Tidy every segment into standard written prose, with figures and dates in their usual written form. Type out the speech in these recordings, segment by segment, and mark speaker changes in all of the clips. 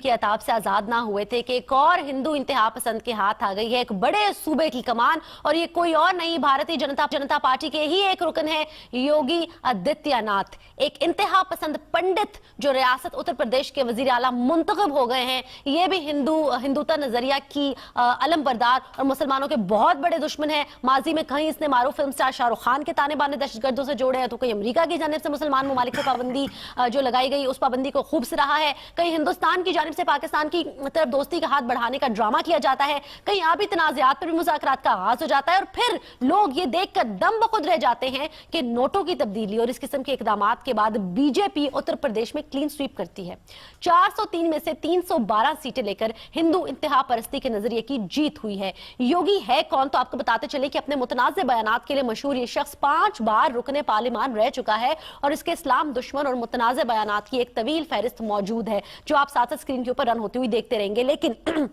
Speaker 1: के अताब से आजाद ना हुए थे कि एक और हिंदू इंतहा पसंद के हाथ आ गई है एक बड़े सूबे की कमान, और ये कोई और नहीं भारतीय जनता पार्टी के ही एक रुकन है, योगी आदित्यनाथ। एक इंतहा पसंद पंडित जो रियासत उत्तर प्रदेश के वजीर आला मुंतखब हो गए हैं। ये भी हिंदुता नजरिया की अलम बरदार और मुसलमानों के बहुत बड़े दुश्मन है। माजी में कहीं इसने मारूफ फिल्म स्टार शाहरुख खान के ताने बाने दहशतगर्दों से जोड़े हैं, तो कहीं अमेरिका की जानिब से मुसलमान ममालिक पर पाबंदी जो लगाई गई उस पाबंदी को खूब सराहा है। कहीं हिंदुस्तान की जानिब से पाकिस्तान की तरफ दोस्ती का हाथ बढ़ाने का ड्रामा किया जाता है। कहीं आबी तनाज़ात पर भी मुज़ाकरात का आगाज हो जाता है, और फिर लोग ये देखकर दम बखुद रह जाते हैं कि नोटों की तब्दीली और इस किस्म के इकदामात के बाद बीजेपी उत्तर प्रदेश में क्लीन स्वीप करती है। 403 में से 312 सीटें लेकर हिंदू इंतहा परस्ती के नजरिए की जीत हुई है। योगी है कौन, तो आपको बताते चले कि अपने मुतनाज़ बयानात के लिए मशहूर ये शख्स 5 बार रुकने पार्लिमान रह चुका है, और इसके इस्लाम दुश्मन और मुतनाज़ बयानात की एक तवील फहरिस्त मौजूद है जो आप साथ स्क्रीन के ऊपर रन होती हुई देखते रहेंगे। लेकिन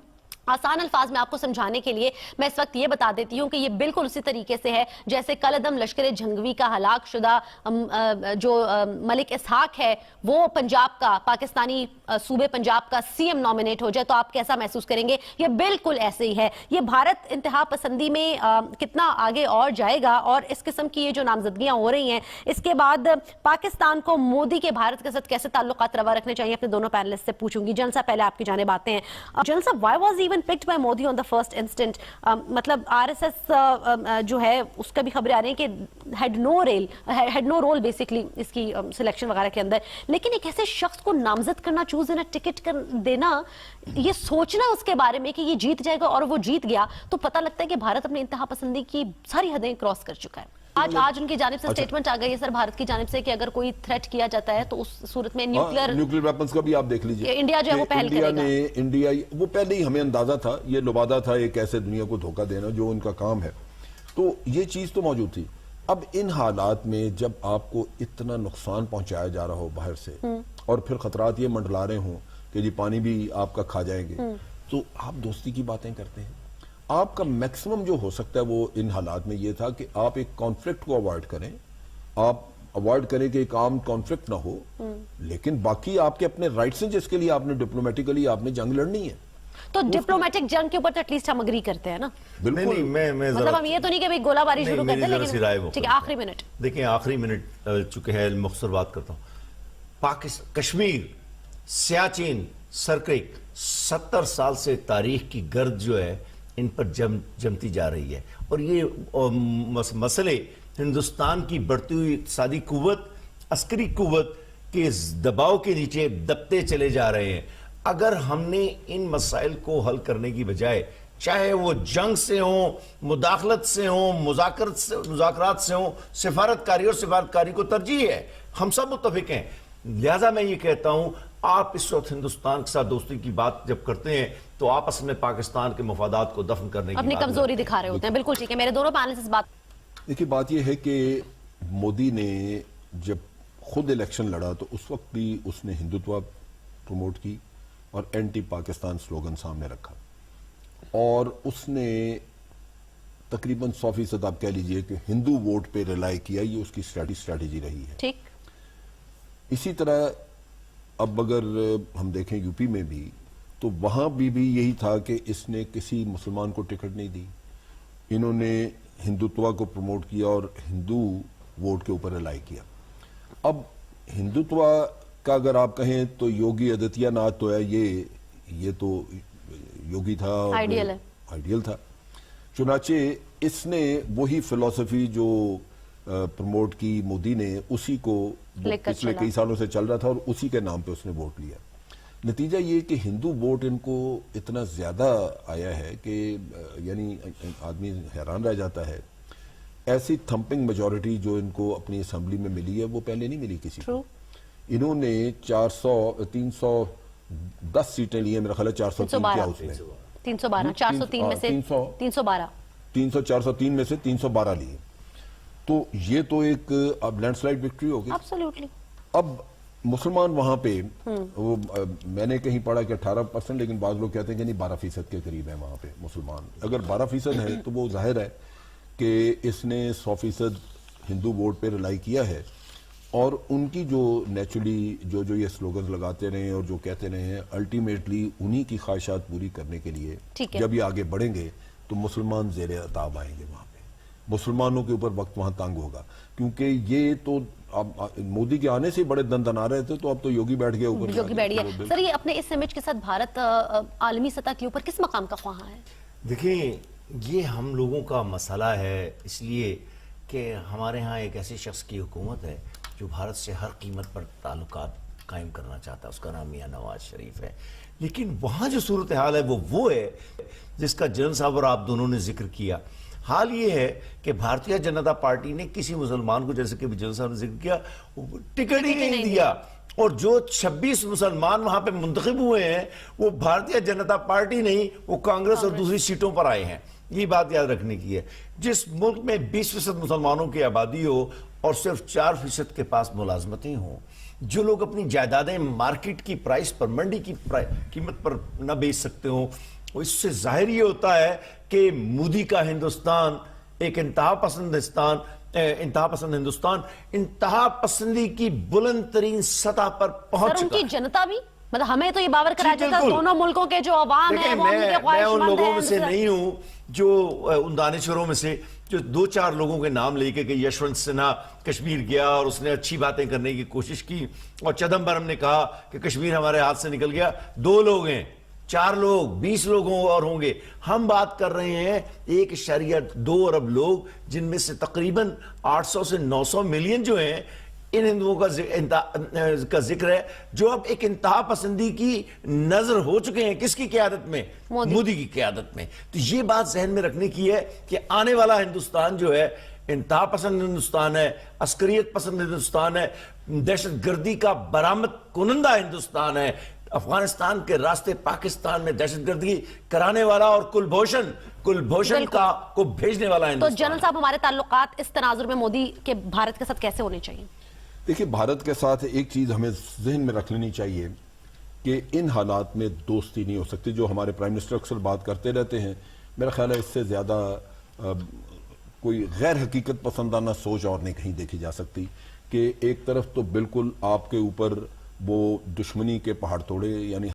Speaker 1: आसान अल्फाज में आपको समझाने के लिए मैं इस वक्त ये बता देती हूँ कि ये बिल्कुल उसी तरीके से है जैसे कलअदम लश्कर जंगवी का हलाक शुदा जो मलिक इसहाक है वो पंजाब का, पाकिस्तानी सूबे पंजाब का सीएम नॉमिनेट हो जाए तो आप कैसा महसूस करेंगे। ये बिल्कुल ऐसे ही है। ये भारत इंतहा पसंदी में कितना आगे और जाएगा, और इस किस्म की ये जो नामजदगियां हो रही हैं इसके बाद पाकिस्तान को मोदी के भारत के साथ कैसे ताल्लुकात रवा रखने चाहिए, अपने दोनों पैनलिस्ट से पूछूंगी। जनसा पहले आपकी जानिब आते हैं। जनसा, why was even picked by Modi on the first instant? मतलब आरएसएस जो है उसका भी खबरें आ रही हैं कि had no role basically इसकी सिलेक्शन वगैरह के अंदर, लेकिन एक ऐसे शख्स को नामजद करना, चूज देना, टिकट देना, ये सोचना उसके बारे में कि ये जीत जाएगा और वो जीत गया, तो पता लगता है कि भारत अपनी इंतहा पसंदी की सारी हदें क्रॉस कर चुका है। आज उनकी जानिब से स्टेटमेंट आ गई है सर भारत की जानिब से कि अगर कोई थ्रेट किया जाता है तो उस सूरत में न्यूक्लियर
Speaker 2: वेपन्स का भी आप देख लीजिए।
Speaker 1: इंडिया जो है वो पहल करेगा।
Speaker 2: इंडिया वो पहले ही हमें अंदाजा था, ये लुबादा था एक ऐसे दुनिया को धोखा देना जो उनका काम है, तो ये चीज तो मौजूद थी। अब इन हालात में जब आपको इतना नुकसान पहुंचाया जा रहा हो बाहर से और फिर खतरात ये मंडला रहे हों कि जी पानी भी आपका खा जाएंगे, तो आप दोस्ती की बातें करते हैं। आपका मैक्सिमम जो हो सकता है वो इन हालात में ये था कि आप एक कॉन्फ्लिक्ट को अवॉइड करें, आप अवॉइड करें कि एक आर्म कॉन्फ्लिक्ट ना हो, लेकिन बाकी आपके अपने राइट्स हैं जिसके लिए आपने डिप्लोमेटिकली आपने जंग लड़नी है।
Speaker 1: तो डिप्लोमेटिक जंग के ऊपर तो एटलीस्ट हम एग्री करते हैं ना।
Speaker 2: बिल्कुल
Speaker 3: नहीं, मैं
Speaker 1: मतलब हम ये तो नहीं कि भाई गोलाबारी शुरू करते हैं, लेकिन ठीक है आखिरी मिनट
Speaker 3: देखिए, आखिरी मिनट चुके हैं, मुख्तसर बात करता हूं। पाकिस्तान, कश्मीर, सियाचिन, सरक्रिक, 70 साल से तारीख की गर्द जो है इन पर जमती जा रही है, और ये मसले हिंदुस्तान की बढ़ती हुई इक़्तिसादी कुव्वत, अस्करी कुव्वत के दबाव के नीचे दबते चले जा रहे हैं। अगर हमने इन मसाइल को हल करने की बजाय, चाहे वो जंग से हो, मुदाखलत से हो, मुज़ाकरात से हो, सिफारतकारी और सिफारतकारी को तरजीह है, हम सब मुत्तफिक हैं। लिहाजा मैं ये कहता हूं, आप इस वक्त हिंदुस्तान के साथ दोस्ती की बात जब करते हैं तो आप असल में पाकिस्तान के मफादात को दफन करने की
Speaker 1: अपनी कमजोरी दिखा रहे होते हैं। बिल्कुल ठीक है, मेरे दोनों पैनलिस्ट इस बात।
Speaker 2: देखिए, बात यह है कि मोदी ने जब खुद इलेक्शन लड़ा तो उस वक्त भी उसने हिंदुत्व प्रमोट की और एंटी पाकिस्तान स्लोगन सामने रखा, और उसने तकरीबन 100% आप कह लीजिए कि हिंदू वोट पे रिलाई किया। ये उसकी स्ट्रैटेजी रही है।
Speaker 1: ठीक
Speaker 2: इसी तरह अब अगर हम देखें यूपी में भी, तो वहां भी यही था कि इसने किसी मुसलमान को टिकट नहीं दी, इन्होंने हिंदुत्व को प्रमोट किया और हिंदू वोट के ऊपर रिलाई किया। अब हिंदुत्व का अगर आप कहें तो योगी आदित्यनाथ तो है, ये तो योगी था, आइडियल था। चुनाचे इसने वही फिलॉसफी जो प्रमोट की मोदी ने, उसी को पिछले कई सालों से चल रहा था और उसी के नाम पे उसने वोट लिया। नतीजा ये कि हिंदू वोट इनको इतना ज्यादा आया है कि यानी आदमी हैरान रह जाता है। ऐसी थंपिंग मेजॉरिटी जो इनको अपनी असेंबली में मिली है वो पहले नहीं मिली किसी को। इन्होंने 310 सीटें ली है, मेरा ख्याल है 403 क्या उसमें
Speaker 1: 312 403 में से 312
Speaker 2: 403 में से 312 लिए, तो ये तो एक अब लैंडस्लाइड विक्ट्री होगी।
Speaker 1: एब्सोल्युटली।
Speaker 2: अब मुसलमान वहां पे वो मैंने कहीं पढ़ा कि 18%, लेकिन बाद लोग कहते हैं कि नहीं 12% के करीब है वहां पे मुसलमान। अगर 12% है तो वो जाहिर है कि इसने 100% हिंदू वोट पे रिलाई किया है, اور ان کی جو نیچرلی جو یہ سلوگنز لگاتے رہے ہیں اور جو کہتے رہے ہیں، الٹیمیٹلی انہی کی خواہشات پوری کرنے کے لیے
Speaker 1: ٹھیک ہے،
Speaker 2: جب یہ آگے بڑھیں گے تو مسلمان زیر عتاب آئیں گے، وہاں پہ مسلمانوں کے اوپر وقت وہاں تنگ ہوگا، کیونکہ یہ تو اب مودی کے آنے سے ہی بڑے دن دنا رہے تھے، تو اب تو یوگی بیٹھ گیا اوپر،
Speaker 1: یوگی بیٹھ گیا۔ سر، یہ اپنے اس امیج کے ساتھ بھارت عالمی سطح کے اوپر کس مقام کا خواہاں ہے؟
Speaker 3: دیکھیں، یہ ہم لوگوں کا مسئلہ ہے، اس لیے کہ ہمارے ہاں ایک ایسے شخص کی حکومت ہے جو بھارت سے ہر قیمت پر تعلقات قائم کرنا چاہتا ہے، اس کا نام میاں نواز شریف ہے، لیکن وہاں جو صورتحال ہے وہ ہے جس کا جنرل صاحب اور آپ دونوں نے ذکر کیا۔ حال یہ ہے کہ بھارتیہ جنتا پارٹی نے کسی مسلمان کو، جیسے کہ جنرل صاحب نے ذکر کیا، ٹکٹ ہی نہیں دیا، اور جو 26 مسلمان وہاں پہ منتخب ہوئے ہیں وہ بھارتیہ جنتا پارٹی نہیں، وہ کانگریس اور دوسری سیٹوں پر آئے ہیں۔ یہ بات یاد رکھنے کی ہے، جس ملک میں 20% مسلمانوں کی آبادی ہو اور صرف 4% کے پاس ملازمتیں ہوں، جو لوگ اپنی جائیدادیں مارکیٹ کی پرائس پر، منڈی کی قیمت پر نہ بیچ سکتے ہوں، اس سے ظاہر یہ ہوتا ہے کہ مودی کا ہندوستان ایک انتہا پسند ہندوستان انتہا پسندی کی بلند ترین سطح پر پہنچ
Speaker 1: سر، ان
Speaker 3: چکا
Speaker 1: کی
Speaker 3: ہے۔
Speaker 1: جنتا بھی، مطلب ہمیں تو یہ باور کرایا جاتا ہے
Speaker 3: بالکل۔
Speaker 1: دونوں ملکوں کے جو عوام ہیں وہ ان کے
Speaker 3: میں
Speaker 1: خواہش
Speaker 3: ان
Speaker 1: مند
Speaker 3: لوگوں
Speaker 1: ہیں۔
Speaker 3: میں سے نہیں ہوں جو ان دانشوروں میں سے جو 2-4 لوگوں کے نام لے کے کہ یشونت سنہا کشمیر گیا اور اس نے اچھی باتیں کرنے کی کوشش کی، اور چدمبرم نے کہا کہ کشمیر ہمارے ہاتھ سے نکل گیا۔ 2 لوگ ہیں، 4 لوگ، 20 لوگوں اور ہوں گے۔ ہم بات کر رہے ہیں 1.2 ارب لوگ، جن میں سے تقریباً 800 سے 900 ملین جو ہیں ان ہندوؤں کا ذکر ہے، جو اب ایک انتہا پسندی کی نظر ہو چکے ہیں۔ کس کی قیادت میں؟ مودی کی قیادت میں۔ تو یہ بات ذہن میں رکھنے کی ہے کہ آنے والا ہندوستان جو ہے انتہا پسند ہندوستان ہے، عسکریت پسند ہندوستان ہے، دہشت گردی کا برآمد کنندہ ہندوستان ہے، افغانستان کے راستے پاکستان میں دہشت گردی کرانے والا اور کلبھوشن کو بھیجنے والا
Speaker 1: تو
Speaker 3: ہندوستان۔
Speaker 1: جنرل صاحب، ہمارے تعلقات اس تناظر میں مودی کے بھارت کے ساتھ کیسے ہونے چاہیے؟
Speaker 2: دیکھیں، بھارت کے ساتھ ایک چیز ہمیں ذہن میں رکھ لینی چاہیے کہ ان حالات میں دوستی نہیں ہو سکتی، جو ہمارے پرائم منسٹر اکثر بات کرتے رہتے ہیں۔ میرا خیال ہے اس سے زیادہ کوئی غیر حقیقت پسندانہ سوچ اور نہیں کہیں دیکھی جا سکتی کہ ایک طرف تو بالکل آپ کے اوپر وہ دشمنی کے پہاڑ توڑے، یعنی